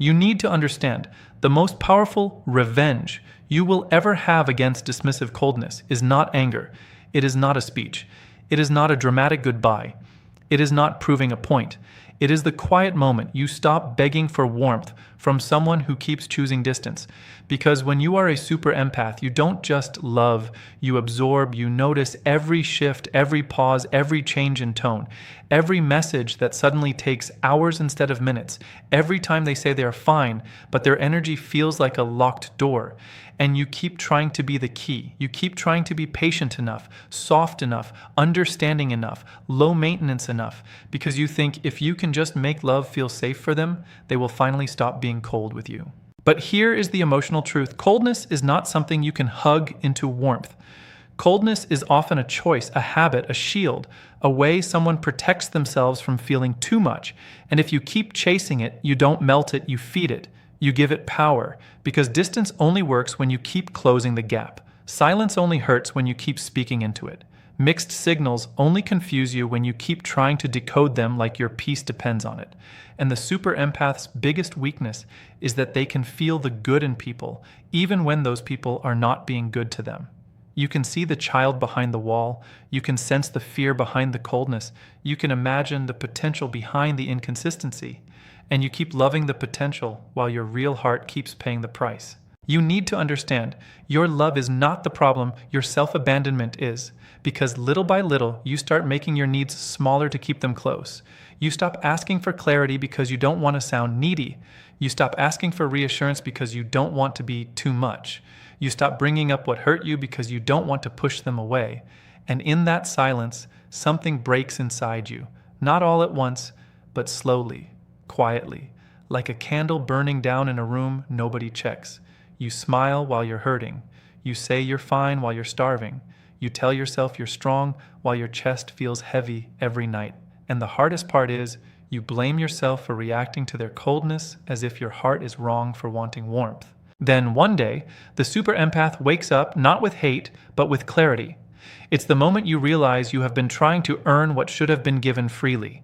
You need to understand the most powerful revenge you will ever have against dismissive coldness is not anger. It is not a speech. It is not a dramatic goodbye. It is not proving a point. It is the quiet moment you stop begging for warmth from someone who keeps choosing distance. Because when you are a super empath, you don't just love, you absorb, you notice every shift, every pause, every change in tone, every message that suddenly takes hours instead of minutes, every time they say they are fine, but their energy feels like a locked door. And you keep trying to be the key. You keep trying to be patient enough, soft enough, understanding enough, low maintenance enough, because you think if you can just make love feel safe for them, they will finally stop being cold with you. But here is the emotional truth. Coldness is not something you can hug into warmth. Coldness is often a choice, a habit, a shield, a way someone protects themselves from feeling too much. And if you keep chasing it, you don't melt it, you feed it. You give it power, because distance only works when you keep closing the gap. Silence only hurts when you keep speaking into it. Mixed signals only confuse you when you keep trying to decode them like your peace depends on it. And the super empath's biggest weakness is that they can feel the good in people, even when those people are not being good to them. You can see the child behind the wall. You can sense the fear behind the coldness. You can imagine the potential behind the inconsistency. And you keep loving the potential while your real heart keeps paying the price. You need to understand, your love is not the problem, your self-abandonment is. Because little by little, you start making your needs smaller to keep them close. You stop asking for clarity because you don't want to sound needy. You stop asking for reassurance because you don't want to be too much. You stop bringing up what hurt you because you don't want to push them away. And in that silence, something breaks inside you. Not all at once, but slowly. Quietly, like a candle burning down in a room nobody checks. You smile while you're hurting. You say you're fine while you're starving. You tell yourself you're strong while your chest feels heavy every night. And the hardest part is, you blame yourself for reacting to their coldness as if your heart is wrong for wanting warmth. Then one day, the super empath wakes up not with hate, but with clarity. It's the moment you realize you have been trying to earn what should have been given freely.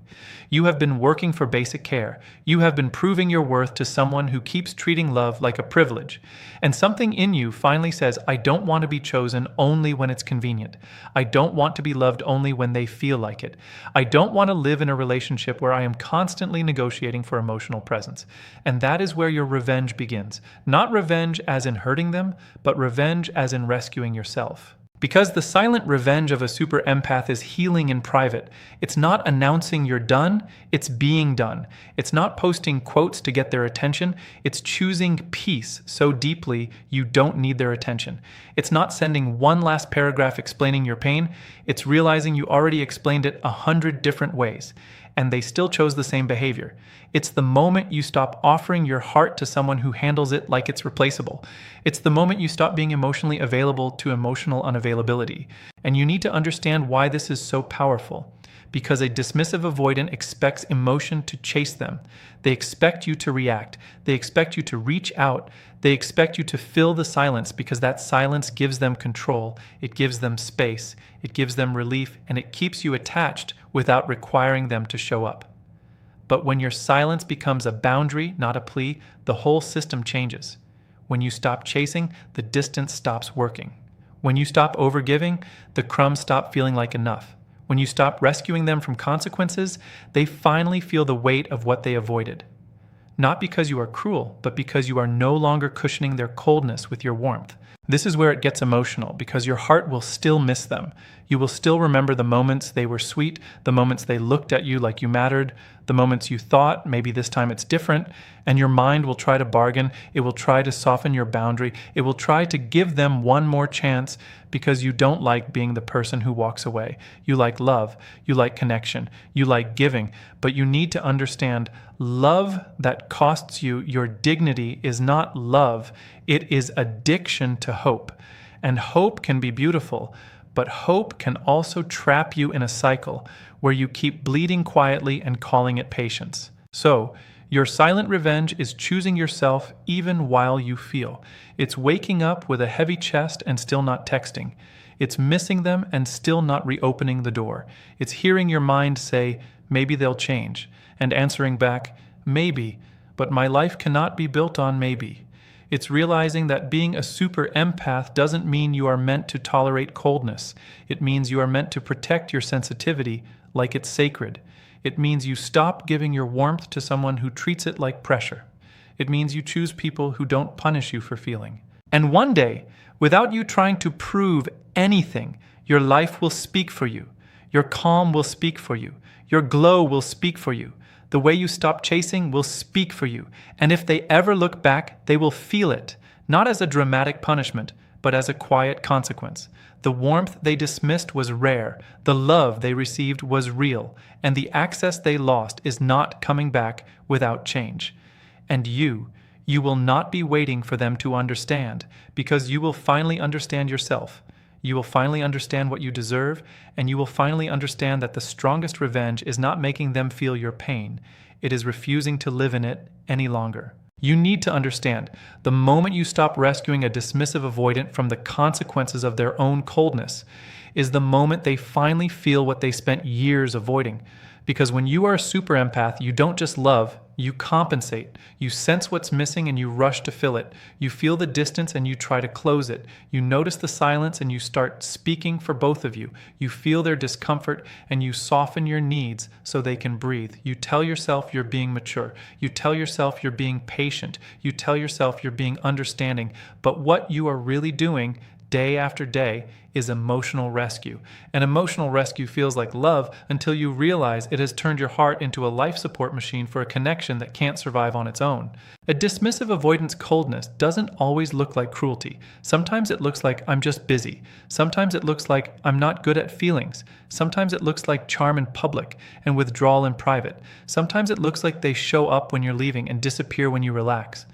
You have been working for basic care. You have been proving your worth to someone who keeps treating love like a privilege. And something in you finally says, I don't want to be chosen only when it's convenient. I don't want to be loved only when they feel like it. I don't want to live in a relationship where I am constantly negotiating for emotional presence. And that is where your revenge begins. Not revenge as in hurting them, but revenge as in rescuing yourself. Because the silent revenge of a super empath is healing in private. It's not announcing you're done, it's being done. It's not posting quotes to get their attention, it's choosing peace so deeply you don't need their attention. It's not sending one last paragraph explaining your pain, it's realizing you already explained it 100 different ways, and they still chose the same behavior. It's the moment you stop offering your heart to someone who handles it like it's replaceable. It's the moment you stop being emotionally available to emotional unavailability. And you need to understand why this is so powerful. Because a dismissive avoidant expects emotion to chase them. They expect you to react. They expect you to reach out. They expect you to fill the silence because that silence gives them control. It gives them space. It gives them relief, and it keeps you attached without requiring them to show up. But when your silence becomes a boundary, not a plea, the whole system changes. When you stop chasing, the distance stops working. When you stop overgiving, the crumbs stop feeling like enough. When you stop rescuing them from consequences, they finally feel the weight of what they avoided. Not because you are cruel, but because you are no longer cushioning their coldness with your warmth. This is where it gets emotional, because your heart will still miss them. You will still remember the moments they were sweet, the moments they looked at you like you mattered, the moments you thought, maybe this time it's different, and your mind will try to bargain, it will try to soften your boundary, it will try to give them one more chance because you don't like being the person who walks away. You like love, you like connection, you like giving, but you need to understand love that costs you your dignity is not love, it is addiction to hope. And hope can be beautiful, but hope can also trap you in a cycle where you keep bleeding quietly and calling it patience. So, your silent revenge is choosing yourself even while you feel. It's waking up with a heavy chest and still not texting. It's missing them and still not reopening the door. It's hearing your mind say, maybe they'll change, and answering back, maybe, but my life cannot be built on maybe. It's realizing that being a super empath doesn't mean you are meant to tolerate coldness. It means you are meant to protect your sensitivity like it's sacred. It means you stop giving your warmth to someone who treats it like pressure. It means you choose people who don't punish you for feeling. And one day, without you trying to prove anything, your life will speak for you. Your calm will speak for you. Your glow will speak for you. The way you stop chasing will speak for you. And if they ever look back, they will feel it, not as a dramatic punishment, but as a quiet consequence. The warmth they dismissed was rare, the love they received was real, and the access they lost is not coming back without change. And you will not be waiting for them to understand, because you will finally understand yourself. You will finally understand what you deserve, and you will finally understand that the strongest revenge is not making them feel your pain. It is refusing to live in it any longer. You need to understand, the moment you stop rescuing a dismissive avoidant from the consequences of their own coldness is the moment they finally feel what they spent years avoiding. Because when you are a super empath, you don't just love, you compensate. You sense what's missing and you rush to fill it. You feel the distance and you try to close it. You notice the silence and you start speaking for both of you. You feel their discomfort and you soften your needs so they can breathe. You tell yourself you're being mature. You tell yourself you're being patient. You tell yourself you're being understanding. But what you are really doing day after day is emotional rescue. And emotional rescue feels like love until you realize it has turned your heart into a life support machine for a connection that can't survive on its own. A dismissive avoidance coldness doesn't always look like cruelty. Sometimes it looks like I'm just busy. Sometimes it looks like I'm not good at feelings. Sometimes it looks like charm in public and withdrawal in private. Sometimes it looks like they show up when you're leaving and disappear when you relax.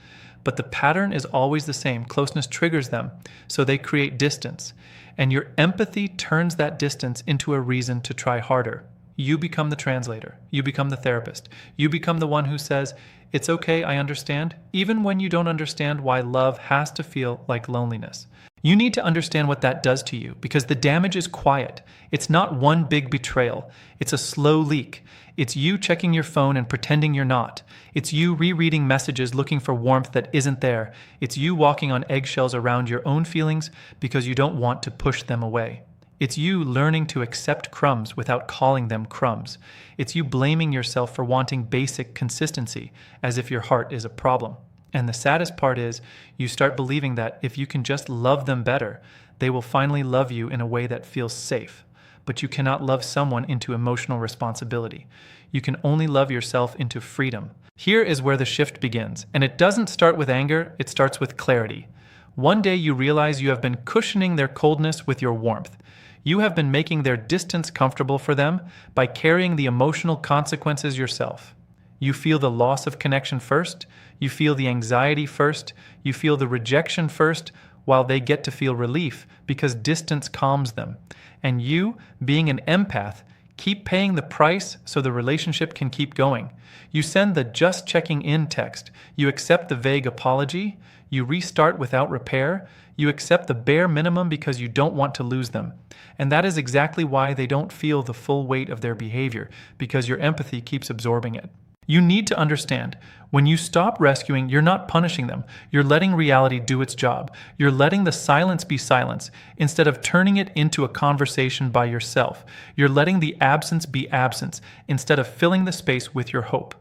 But the pattern is always the same. Closeness triggers them, so they create distance. And your empathy turns that distance into a reason to try harder. You become the translator. You become the therapist. You become the one who says, it's okay, I understand, even when you don't understand why love has to feel like loneliness. You need to understand what that does to you, because the damage is quiet. It's not one big betrayal. It's a slow leak. It's you checking your phone and pretending you're not. It's you rereading messages looking for warmth that isn't there. It's you walking on eggshells around your own feelings because you don't want to push them away. It's you learning to accept crumbs without calling them crumbs. It's you blaming yourself for wanting basic consistency, as if your heart is a problem. And the saddest part is, you start believing that if you can just love them better, they will finally love you in a way that feels safe. But you cannot love someone into emotional responsibility. You can only love yourself into freedom. Here is where the shift begins, and it doesn't start with anger, it starts with clarity. One day you realize you have been cushioning their coldness with your warmth. You have been making their distance comfortable for them by carrying the emotional consequences yourself. You feel the loss of connection first, you feel the anxiety first, you feel the rejection first, while they get to feel relief because distance calms them. And you, being an empath, keep paying the price so the relationship can keep going. You send the just checking in text, you accept the vague apology, you restart without repair, you accept the bare minimum because you don't want to lose them. And that is exactly why they don't feel the full weight of their behavior, because your empathy keeps absorbing it. You need to understand, when you stop rescuing, you're not punishing them. You're letting reality do its job. You're letting the silence be silence, instead of turning it into a conversation by yourself. You're letting the absence be absence, instead of filling the space with your hope.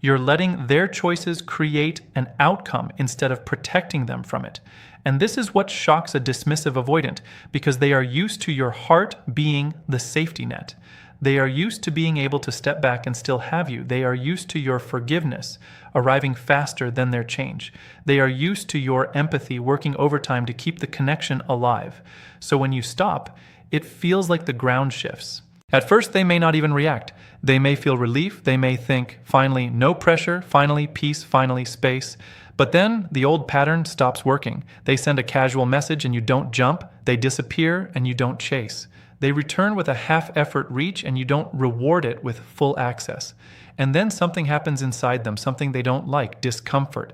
You're letting their choices create an outcome instead of protecting them from it. And this is what shocks a dismissive avoidant, because they are used to your heart being the safety net. They are used to being able to step back and still have you. They are used to your forgiveness arriving faster than their change. They are used to your empathy working overtime to keep the connection alive. So when you stop, it feels like the ground shifts. At first, they may not even react. They may feel relief. They may think, finally, no pressure, finally, peace, finally, space. But then the old pattern stops working. They send a casual message and you don't jump. They disappear and you don't chase. They return with a half-effort reach and you don't reward it with full access. And then something happens inside them, something they don't like, discomfort.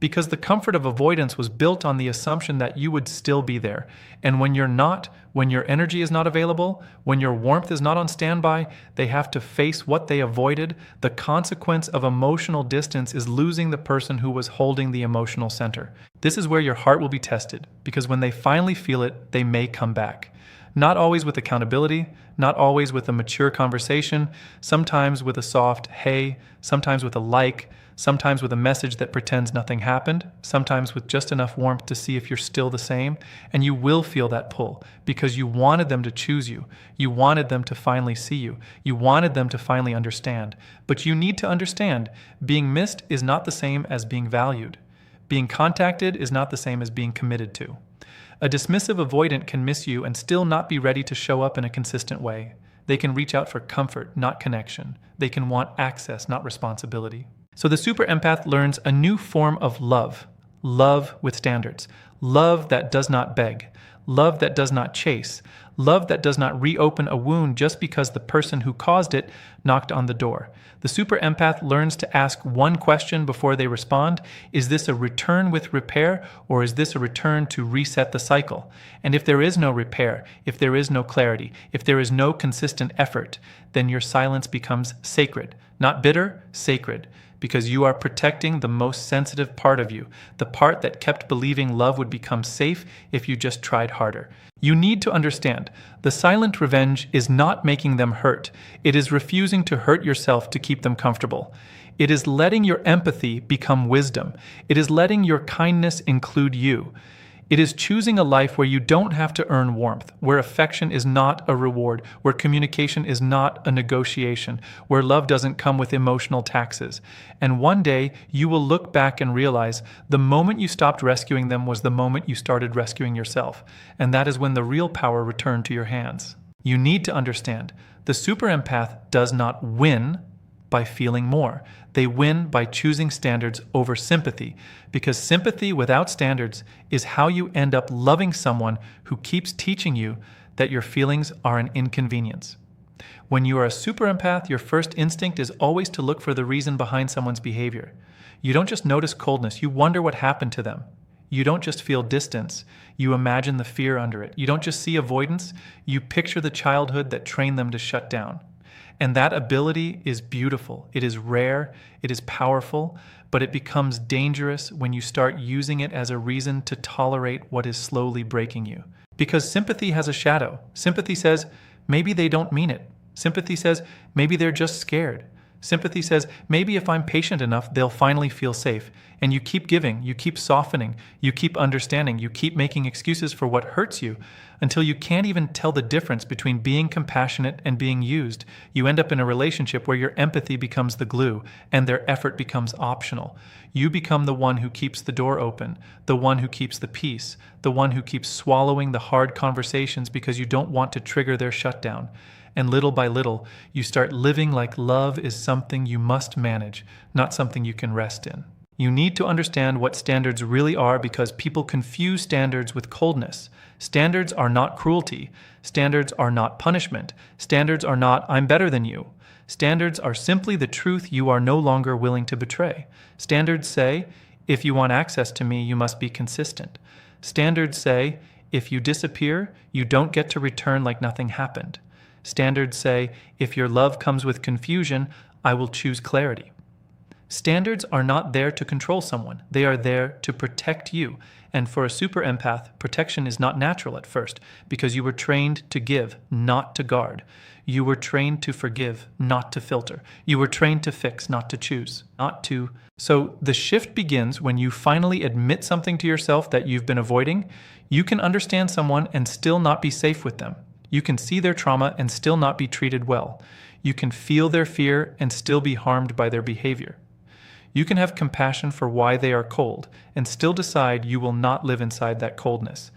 Because the comfort of avoidance was built on the assumption that you would still be there. And when you're not, when your energy is not available, when your warmth is not on standby, they have to face what they avoided. The consequence of emotional distance is losing the person who was holding the emotional center. This is where your heart will be tested, because when they finally feel it, they may come back. Not always with accountability, not always with a mature conversation, sometimes with a soft hey, sometimes with a like, sometimes with a message that pretends nothing happened, sometimes with just enough warmth to see if you're still the same, and you will feel that pull because you wanted them to choose you. You wanted them to finally see you. You wanted them to finally understand. But you need to understand, being missed is not the same as being valued. Being contacted is not the same as being committed to. A dismissive avoidant can miss you and still not be ready to show up in a consistent way. They can reach out for comfort, not connection. They can want access, not responsibility. So the super empath learns a new form of love. Love with standards. Love that does not beg. Love that does not chase. Love that does not reopen a wound just because the person who caused it knocked on the door. The super empath learns to ask one question before they respond. Is this a return with repair, or is this a return to reset the cycle? And if there is no repair, if there is no clarity, if there is no consistent effort, then your silence becomes sacred. Not bitter, sacred. Because you are protecting the most sensitive part of you, the part that kept believing love would become safe if you just tried harder. You need to understand, the silent revenge is not making them hurt. It is refusing to hurt yourself to keep them comfortable. It is letting your empathy become wisdom. It is letting your kindness include you. It is choosing a life where you don't have to earn warmth, where affection is not a reward, where communication is not a negotiation, where love doesn't come with emotional taxes. And one day, you will look back and realize the moment you stopped rescuing them was the moment you started rescuing yourself. And that is when the real power returned to your hands. You need to understand, the super empath does not win by feeling more. They win by choosing standards over sympathy, because sympathy without standards is how you end up loving someone who keeps teaching you that your feelings are an inconvenience. When you are a super empath, your first instinct is always to look for the reason behind someone's behavior. You don't just notice coldness, you wonder what happened to them. You don't just feel distance, you imagine the fear under it. You don't just see avoidance, you picture the childhood that trained them to shut down. And that ability is beautiful. It is rare, it is powerful, but it becomes dangerous when you start using it as a reason to tolerate what is slowly breaking you. Because sympathy has a shadow. Sympathy says, maybe they don't mean it. Sympathy says, maybe they're just scared. Sympathy says, maybe if I'm patient enough, they'll finally feel safe. And you keep giving, you keep softening, you keep understanding, you keep making excuses for what hurts you until you can't even tell the difference between being compassionate and being used. You end up in a relationship where your empathy becomes the glue and their effort becomes optional. You become the one who keeps the door open, the one who keeps the peace, the one who keeps swallowing the hard conversations because you don't want to trigger their shutdown. And little by little, you start living like love is something you must manage, not something you can rest in. You need to understand what standards really are because people confuse standards with coldness. Standards are not cruelty. Standards are not punishment. Standards are not, I'm better than you. Standards are simply the truth you are no longer willing to betray. Standards say, if you want access to me, you must be consistent. Standards say, if you disappear, you don't get to return like nothing happened. Standards say, if your love comes with confusion, I will choose clarity. Standards are not there to control someone. They are there to protect you. And for a super empath, protection is not natural at first because you were trained to give, not to guard. You were trained to forgive, not to filter. You were trained to fix, not to choose, not to. So the shift begins when you finally admit something to yourself that you've been avoiding. You can understand someone and still not be safe with them. You can see their trauma and still not be treated well. You can feel their fear and still be harmed by their behavior. You can have compassion for why they are cold and still decide you will not live inside that coldness.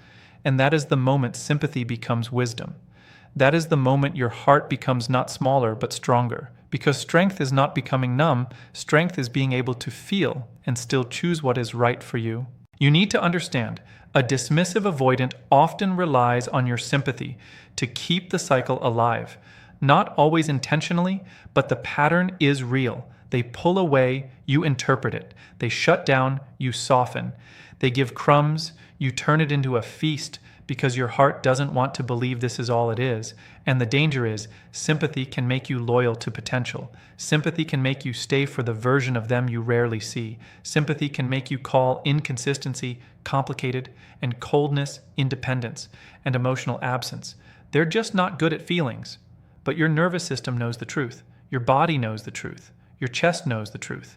And that is the moment sympathy becomes wisdom. That is the moment your heart becomes not smaller but stronger. Because strength is not becoming numb, strength is being able to feel and still choose what is right for you. You need to understand, a dismissive avoidant often relies on your sympathy to keep the cycle alive. Not always intentionally, but the pattern is real. They pull away, you interpret it. They shut down, you soften. They give crumbs, you turn it into a feast because your heart doesn't want to believe this is all it is. And the danger is, sympathy can make you loyal to potential. Sympathy can make you stay for the version of them you rarely see. Sympathy can make you call inconsistency complicated and coldness independence and emotional absence. They're just not good at feelings. But your nervous system knows the truth. Your body knows the truth. Your chest knows the truth.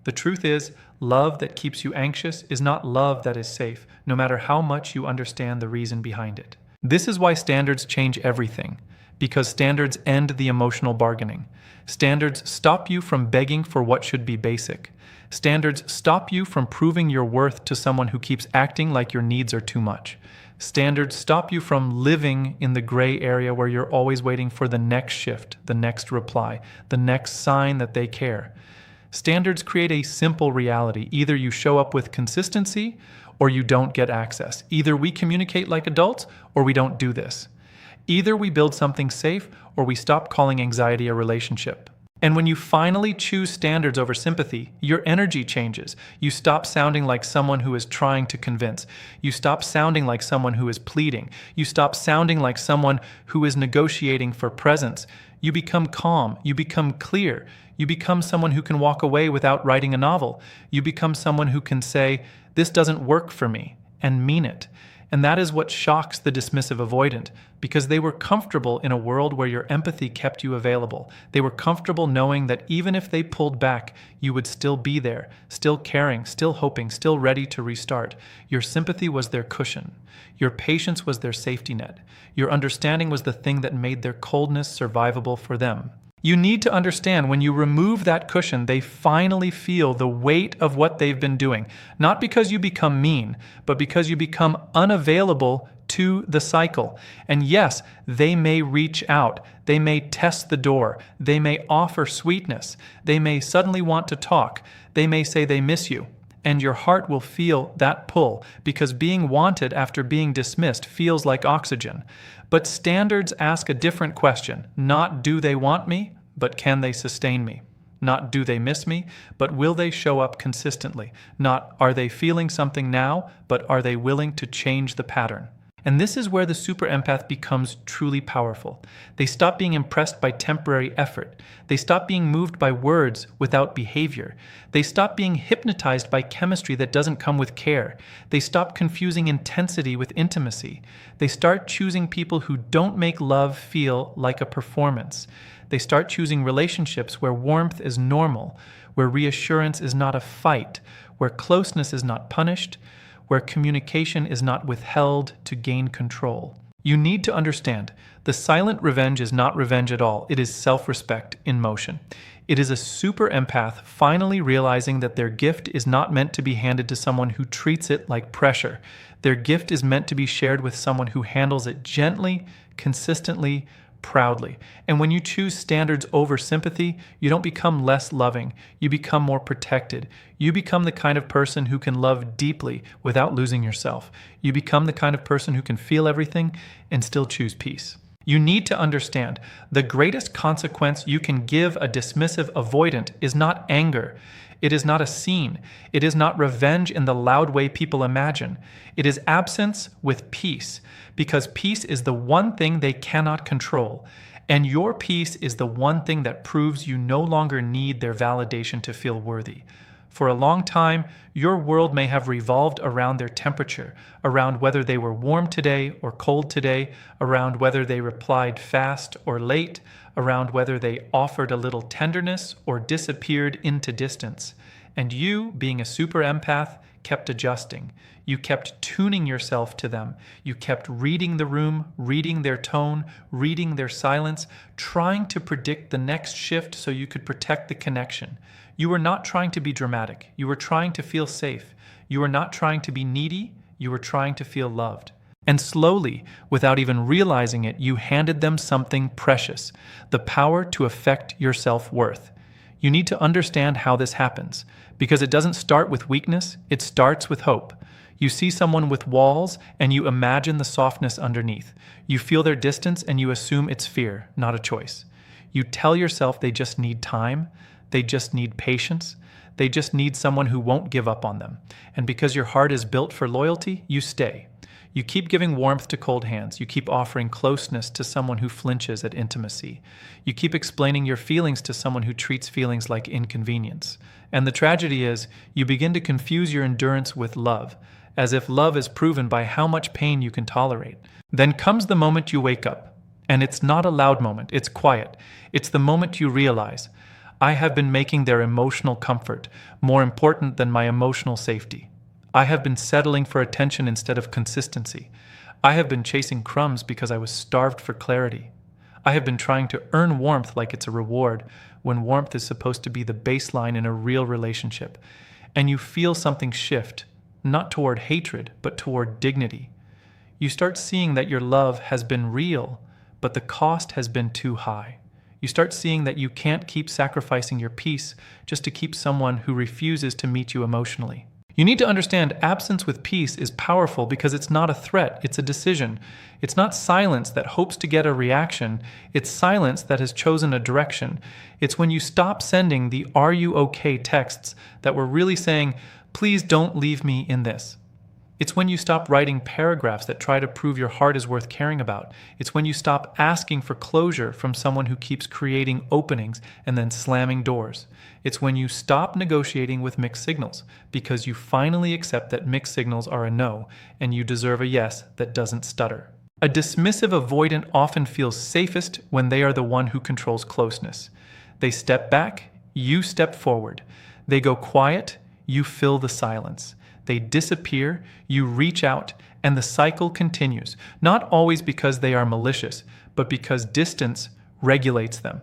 The truth is, love that keeps you anxious is not love that is safe, no matter how much you understand the reason behind it. This is why standards change everything, because standards end the emotional bargaining. Standards stop you from begging for what should be basic. Standards stop you from proving your worth to someone who keeps acting like your needs are too much. Standards stop you from living in the gray area where you're always waiting for the next shift, the next reply, the next sign that they care. Standards create a simple reality. Either you show up with consistency or you don't get access. Either we communicate like adults or we don't do this. Either we build something safe or we stop calling anxiety a relationship. And when you finally choose standards over sympathy, your energy changes. You stop sounding like someone who is trying to convince. You stop sounding like someone who is pleading. You stop sounding like someone who is negotiating for presence. You become calm. You become clear. You become someone who can walk away without writing a novel. You become someone who can say, "This doesn't work for me," and mean it. And that is what shocks the dismissive avoidant, because they were comfortable in a world where your empathy kept you available. They were comfortable knowing that even if they pulled back, you would still be there, still caring, still hoping, still ready to restart. Your sympathy was their cushion. Your patience was their safety net. Your understanding was the thing that made their coldness survivable for them. You need to understand, when you remove that cushion, they finally feel the weight of what they've been doing. Not because you become mean, but because you become unavailable to the cycle. And yes, they may reach out. They may test the door. They may offer sweetness. They may suddenly want to talk. They may say they miss you. And your heart will feel that pull, because being wanted after being dismissed feels like oxygen. But standards ask a different question. Not do they want me, but can they sustain me? Not do they miss me, but will they show up consistently? Not are they feeling something now, but are they willing to change the pattern? And this is where the super empath becomes truly powerful. They stop being impressed by temporary effort. They stop being moved by words without behavior. They stop being hypnotized by chemistry that doesn't come with care. They stop confusing intensity with intimacy. They start choosing people who don't make love feel like a performance. They start choosing relationships where warmth is normal, where reassurance is not a fight, where closeness is not punished, where communication is not withheld to gain control. You need to understand, the silent revenge is not revenge at all. It is self-respect in motion. It is a super empath finally realizing that their gift is not meant to be handed to someone who treats it like pressure. Their gift is meant to be shared with someone who handles it gently, consistently, proudly. And when you choose standards over sympathy, you don't become less loving. You become more protected. You become the kind of person who can love deeply without losing yourself. You become the kind of person who can feel everything and still choose peace. You need to understand, the greatest consequence you can give a dismissive avoidant is not anger. It is not a scene. It is not revenge in the loud way people imagine. It is absence with peace, because peace is the one thing they cannot control. And your peace is the one thing that proves you no longer need their validation to feel worthy. For a long time, your world may have revolved around their temperature, around whether they were warm today or cold today, around whether they replied fast or late, around whether they offered a little tenderness or disappeared into distance. And you, being a super empath, kept adjusting. You kept tuning yourself to them. You kept reading the room, reading their tone, reading their silence, trying to predict the next shift so you could protect the connection. You were not trying to be dramatic. You were trying to feel safe. You were not trying to be needy. You were trying to feel loved. And slowly, without even realizing it, you handed them something precious, the power to affect your self-worth. You need to understand how this happens, because it doesn't start with weakness, it starts with hope. You see someone with walls and you imagine the softness underneath. You feel their distance and you assume it's fear, not a choice. You tell yourself they just need time, they just need patience, they just need someone who won't give up on them. And because your heart is built for loyalty, you stay. You keep giving warmth to cold hands. You keep offering closeness to someone who flinches at intimacy. You keep explaining your feelings to someone who treats feelings like inconvenience. And the tragedy is, you begin to confuse your endurance with love, as if love is proven by how much pain you can tolerate. Then comes the moment you wake up. And it's not a loud moment, it's quiet. It's the moment you realize, I have been making their emotional comfort more important than my emotional safety. I have been settling for attention instead of consistency. I have been chasing crumbs because I was starved for clarity. I have been trying to earn warmth like it's a reward, when warmth is supposed to be the baseline in a real relationship. And you feel something shift, not toward hatred, but toward dignity. You start seeing that your love has been real, but the cost has been too high. You start seeing that you can't keep sacrificing your peace just to keep someone who refuses to meet you emotionally. You need to understand absence with peace is powerful because it's not a threat, it's a decision. It's not silence that hopes to get a reaction, it's silence that has chosen a direction. It's when you stop sending the "Are you okay?" texts that were really saying, "Please don't leave me in this." It's when you stop writing paragraphs that try to prove your heart is worth caring about. It's when you stop asking for closure from someone who keeps creating openings and then slamming doors. It's when you stop negotiating with mixed signals because you finally accept that mixed signals are a no and you deserve a yes that doesn't stutter. A dismissive avoidant often feels safest when they are the one who controls closeness. They step back, you step forward. They go quiet, you fill the silence. They disappear, you reach out, and the cycle continues, not always because they are malicious, but because distance regulates them.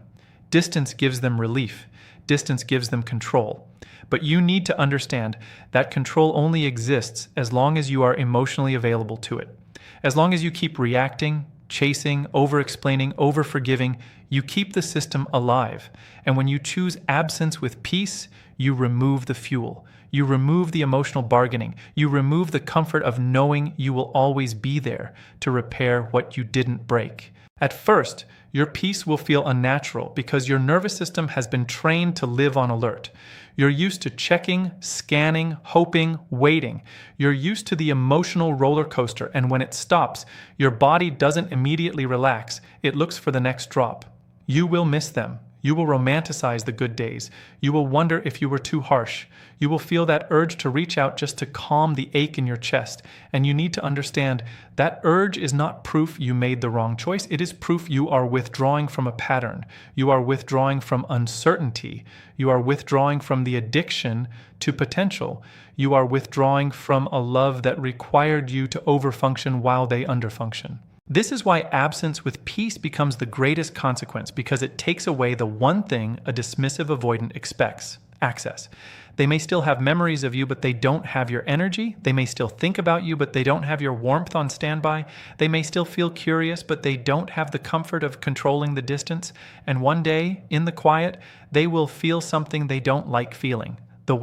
Distance gives them relief. Distance gives them control. But you need to understand that control only exists as long as you are emotionally available to it. As long as you keep reacting, chasing, over-explaining, over-forgiving, you keep the system alive. And when you choose absence with peace, you remove the fuel. You remove the emotional bargaining. You remove the comfort of knowing you will always be there to repair what you didn't break. At first, your peace will feel unnatural because your nervous system has been trained to live on alert. You're used to checking, scanning, hoping, waiting. You're used to the emotional roller coaster, and when it stops, your body doesn't immediately relax. It looks for the next drop. You will miss them. You will romanticize the good days. You will wonder if you were too harsh. You will feel that urge to reach out just to calm the ache in your chest. And you need to understand that urge is not proof you made the wrong choice. It is proof you are withdrawing from a pattern. You are withdrawing from uncertainty. You are withdrawing from the addiction to potential. You are withdrawing from a love that required you to overfunction while they underfunction. This is why absence with peace becomes the greatest consequence, because it takes away the one thing a dismissive avoidant expects: access. They may still have memories of you, but they don't have your energy. They may still think about you, but they don't have your warmth on standby. They may still feel curious, but they don't have the comfort of controlling the distance. And one day, in the quiet, they will feel something they don't like feeling. The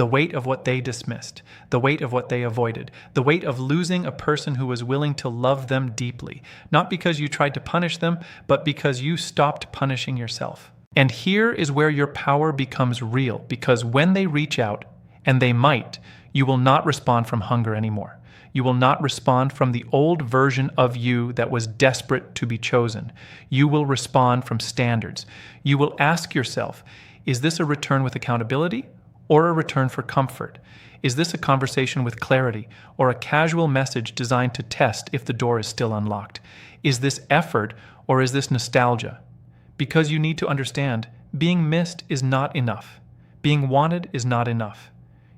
weight of what they dismissed, the weight of what they avoided, the weight of losing a person who was willing to love them deeply, not because you tried to punish them, but because you stopped punishing yourself. And here is where your power becomes real, because when they reach out, and they might, you will not respond from hunger anymore. You will not respond from the old version of you that was desperate to be chosen. You will respond from standards. You will ask yourself, is this a return with accountability? Or a return for comfort? Is this a conversation with clarity, or a casual message designed to test if the door is still unlocked? Is this effort, or is this nostalgia? Because you need to understand, being missed is not enough. Being wanted is not enough.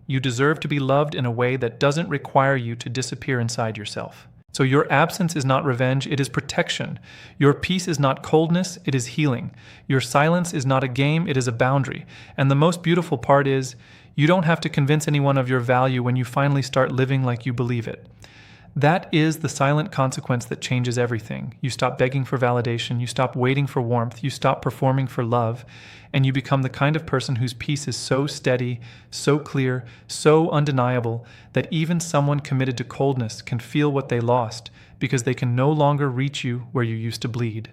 You deserve to be loved in a way that doesn't require you to disappear inside yourself. So your absence is not revenge, it is protection. Your peace is not coldness, it is healing. Your silence is not a game, it is a boundary. And the most beautiful part is, you don't have to convince anyone of your value when you finally start living like you believe it. That is the silent consequence that changes everything. You stop begging for validation, you stop waiting for warmth, you stop performing for love, and you become the kind of person whose peace is so steady, so clear, so undeniable that even someone committed to coldness can feel what they lost because they can no longer reach you where you used to bleed.